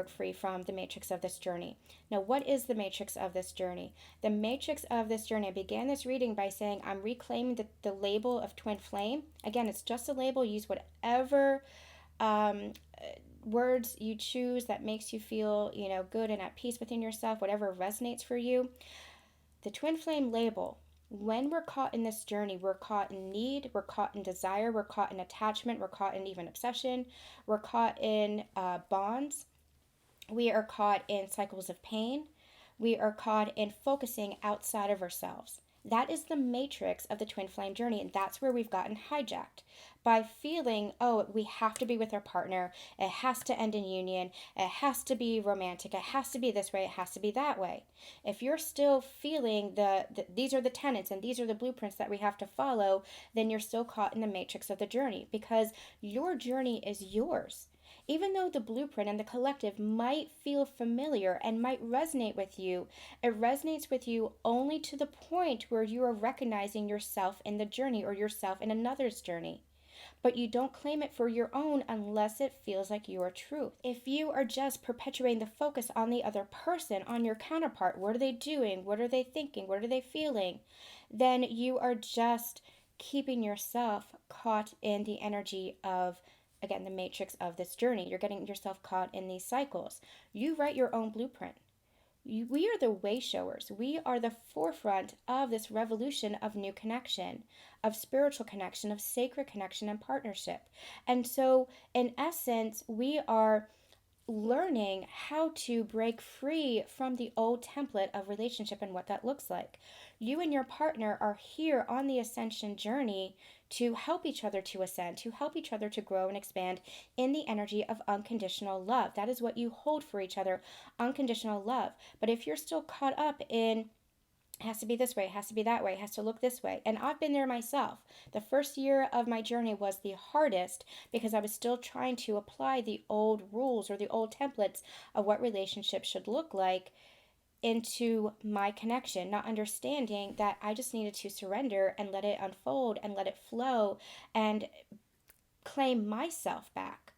broke free from the matrix of this journey. Now, what is the matrix of this journey? The matrix of this journey, I began this reading by saying I'm reclaiming the label of twin flame. Again, it's just a label. Use whatever words you choose that makes you feel, good and at peace within yourself, whatever resonates for you. The twin flame label, when we're caught in this journey, we're caught in need, we're caught in desire, we're caught in attachment, we're caught in even obsession, we're caught in bonds, we are caught in cycles of pain, we are caught in focusing outside of ourselves. That is the matrix of the twin flame journey, and that's where we've gotten hijacked by feeling, oh, we have to be with our partner, it has to end in union, it has to be romantic, it has to be this way, it has to be that way. If you're still feeling these are the tenets and these are the blueprints that we have to follow, then you're still caught in the matrix of the journey, because your journey is yours. Even though the blueprint and the collective might feel familiar and might resonate with you, it resonates with you only to the point where you are recognizing yourself in the journey or yourself in another's journey. But you don't claim it for your own unless it feels like your truth. If you are just perpetuating the focus on the other person, on your counterpart, what are they doing? What are they thinking? What are they feeling? Then you are just keeping yourself caught in the energy of, again, the matrix of this journey. You're getting yourself caught in these cycles. You write your own blueprint. We are the way showers. We are the forefront of this revolution of new connection, of spiritual connection, of sacred connection and partnership. And so, in essence, we are learning how to break free from the old template of relationship and what that looks like. You and your partner are here on the ascension journey to help each other to ascend, to help each other to grow and expand in the energy of unconditional love. That is what you hold for each other, unconditional love. But if you're still caught up in, it has to be this way, it has to be that way, it has to look this way. And I've been there myself. The first year of my journey was the hardest because I was still trying to apply the old rules or the old templates of what relationships should look like into my connection, not understanding that I just needed to surrender and let it unfold and let it flow and claim myself back.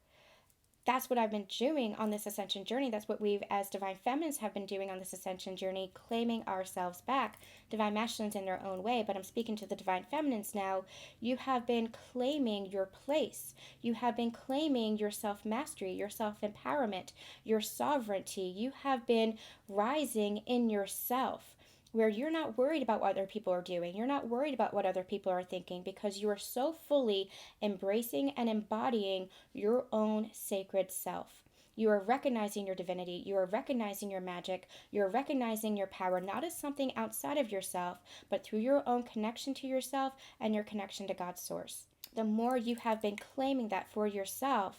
That's what I've been doing on this ascension journey. That's what we've, as divine feminines, have been doing on this ascension journey, claiming ourselves back. Divine masculines in their own way, but I'm speaking to the divine feminines now. You have been claiming your place. You have been claiming your self-mastery, your self-empowerment, your sovereignty. You have been rising in yourself, where you're not worried about what other people are doing. You're not worried about what other people are thinking, because you are so fully embracing and embodying your own sacred self. You are recognizing your divinity. You are recognizing your magic. You're recognizing your power, not as something outside of yourself, but through your own connection to yourself and your connection to God's source. The more you have been claiming that for yourself,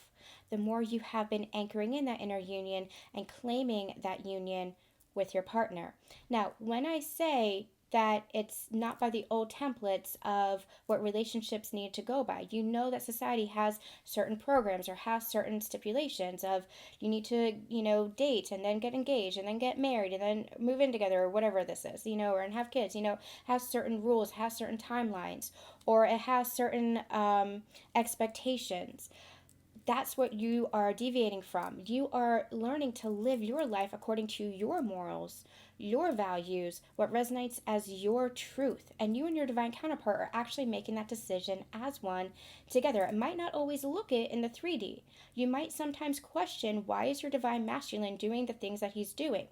the more you have been anchoring in that inner union and claiming that union with your partner. Now, when I say that it's not by the old templates of what relationships need to go by, you know that society has certain programs or has certain stipulations of you need to, date and then get engaged and then get married and then move in together or whatever this is, or and have kids, has certain rules, has certain timelines, or it has certain expectations. That's what you are deviating from. You are learning to live your life according to your morals, your values, what resonates as your truth. And you and your divine counterpart are actually making that decision as one together. It might not always look it in the 3D. You might sometimes question, why is your divine masculine doing the things that he's doing?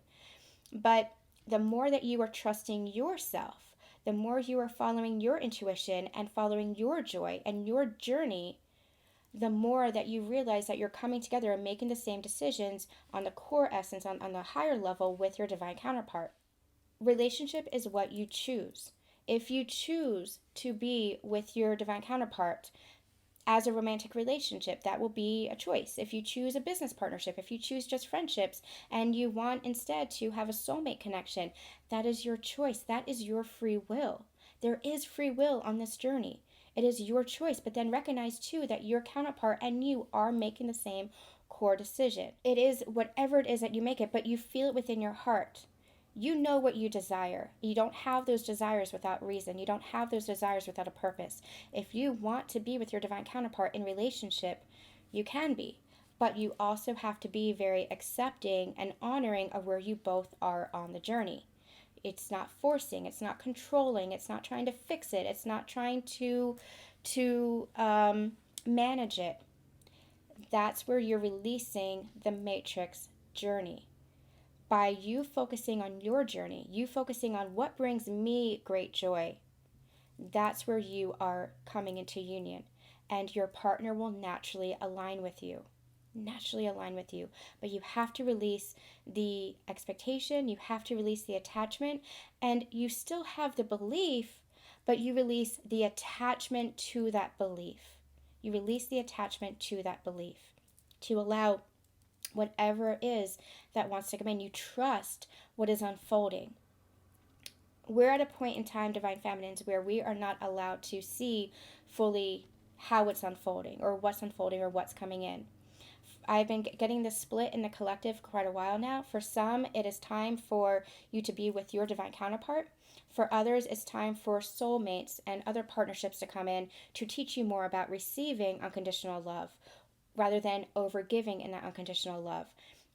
But the more that you are trusting yourself, the more you are following your intuition and following your joy and your journey, the more that you realize that you're coming together and making the same decisions on the core essence, on the higher level with your divine counterpart. Relationship is what you choose. If you choose to be with your divine counterpart as a romantic relationship, that will be a choice. If you choose a business partnership, if you choose just friendships and you want instead to have a soulmate connection, that is your choice. That is your free will. There is free will on this journey. It is your choice, but then recognize too that your counterpart and you are making the same core decision. It is whatever it is that you make it, but you feel it within your heart. You know what you desire. You don't have those desires without reason. You don't have those desires without a purpose. If you want to be with your divine counterpart in relationship, you can be. but you also have to be very accepting and honoring of where you both are on the journey. It's not forcing, it's not controlling, it's not trying to fix it, it's not trying to manage it. That's where you're releasing the matrix journey. By you focusing on your journey, you focusing on what brings me great joy, that's where you are coming into union. And your partner will naturally align with you. Naturally align with you. But you have to release the expectation, you have to release the attachment, and you still have the belief, but you release the attachment to that belief. You release the attachment to that belief to allow whatever it is that wants to come in. You trust what is unfolding. We're at a point in time, Divine Feminines, where we are not allowed to see fully how it's unfolding or what's unfolding or what's coming in. I've been getting this split in the collective quite a while now. For some, it is time for you to be with your divine counterpart. For others, it's time for soulmates and other partnerships to come in to teach you more about receiving unconditional love rather than overgiving in that unconditional love.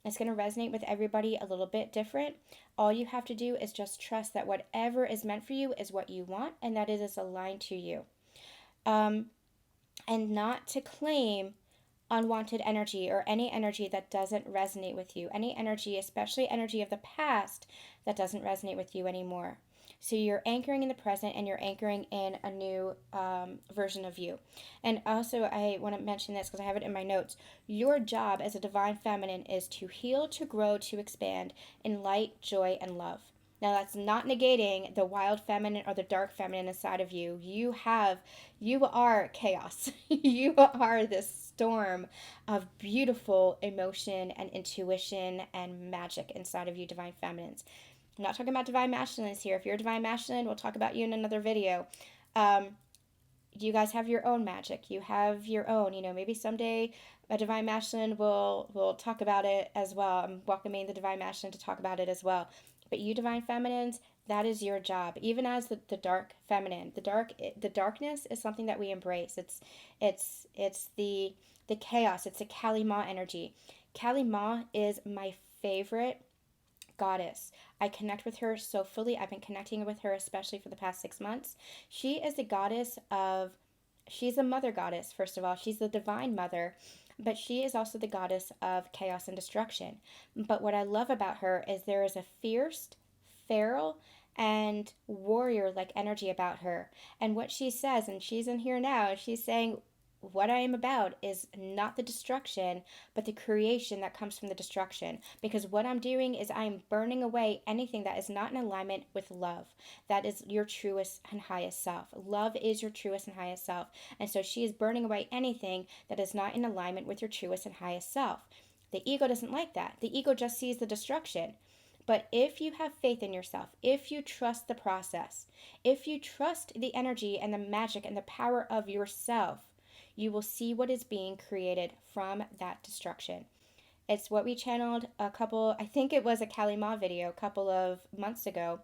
It's going to resonate with everybody a little bit different. All you have to do is just trust that whatever is meant for you is what you want and that it is aligned to you. And not to claim unwanted energy or any energy that doesn't resonate with you. Any energy, especially energy of the past, that doesn't resonate with you anymore. So you're anchoring in the present and you're anchoring in a new version of you. And also, I want to mention this because I have it in my notes. Your job as a divine feminine is to heal, to grow, to expand in light, joy, and love. Now, that's not negating the wild feminine or the dark feminine inside of you. You are chaos. You are this storm of beautiful emotion and intuition and magic inside of you, divine feminines. I'm not talking about divine masculines here. If you're a divine masculine, we'll talk about you in another video. You guys have your own magic. You have your own, maybe someday a divine masculine will talk about it as well. I'm welcoming the divine masculine to talk about it as well. But you divine feminines, that is your job. Even as the dark feminine, the darkness is something that we embrace. It's the chaos. It's a Kali Ma energy. Kali Ma is my favorite goddess. I connect with her so fully. I've been connecting with her especially for the past 6 months. She is the goddess of, she's a mother goddess, first of all. She's the divine mother, but she is also the goddess of chaos and destruction. But what I love about her is there is a fierce, feral, and warrior-like energy about her. And what she says, and she's in here now, she's saying, what I am about is not the destruction, but the creation that comes from the destruction. Because what I'm doing is I'm burning away anything that is not in alignment with love. That is your truest and highest self. Love is your truest and highest self. And so she is burning away anything that is not in alignment with your truest and highest self. The ego doesn't like that. The ego just sees the destruction. But if you have faith in yourself, if you trust the process, if you trust the energy and the magic and the power of yourself, you will see what is being created from that destruction. It's what we channeled I think it was a Kali Ma video a couple of months ago,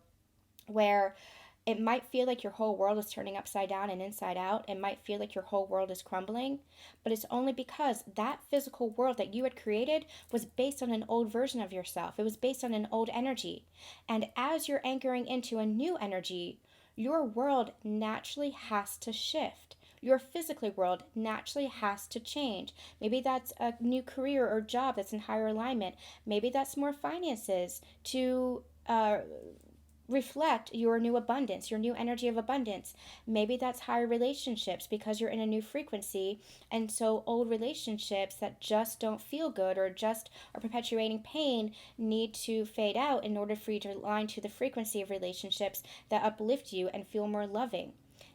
where it might feel like your whole world is turning upside down and inside out. It might feel like your whole world is crumbling, but it's only because that physical world that you had created was based on an old version of yourself. It was based on an old energy. And as you're anchoring into a new energy, your world naturally has to shift. Your physical world naturally has to change. Maybe that's a new career or job that's in higher alignment. Maybe that's more finances to reflect your new abundance, your new energy of abundance. Maybe that's higher relationships because you're in a new frequency. And so old relationships that just don't feel good or just are perpetuating pain need to fade out in order for you to align to the frequency of relationships that uplift you and feel more loving.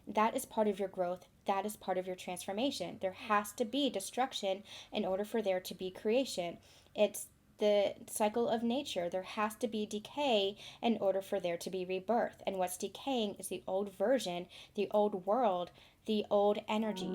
That is part of your growth. That is part of your transformation. There has to be destruction in order for there to be creation. It's the cycle of nature. There has to be decay in order for there to be rebirth. And what's decaying is the old version, the old world, the old energy.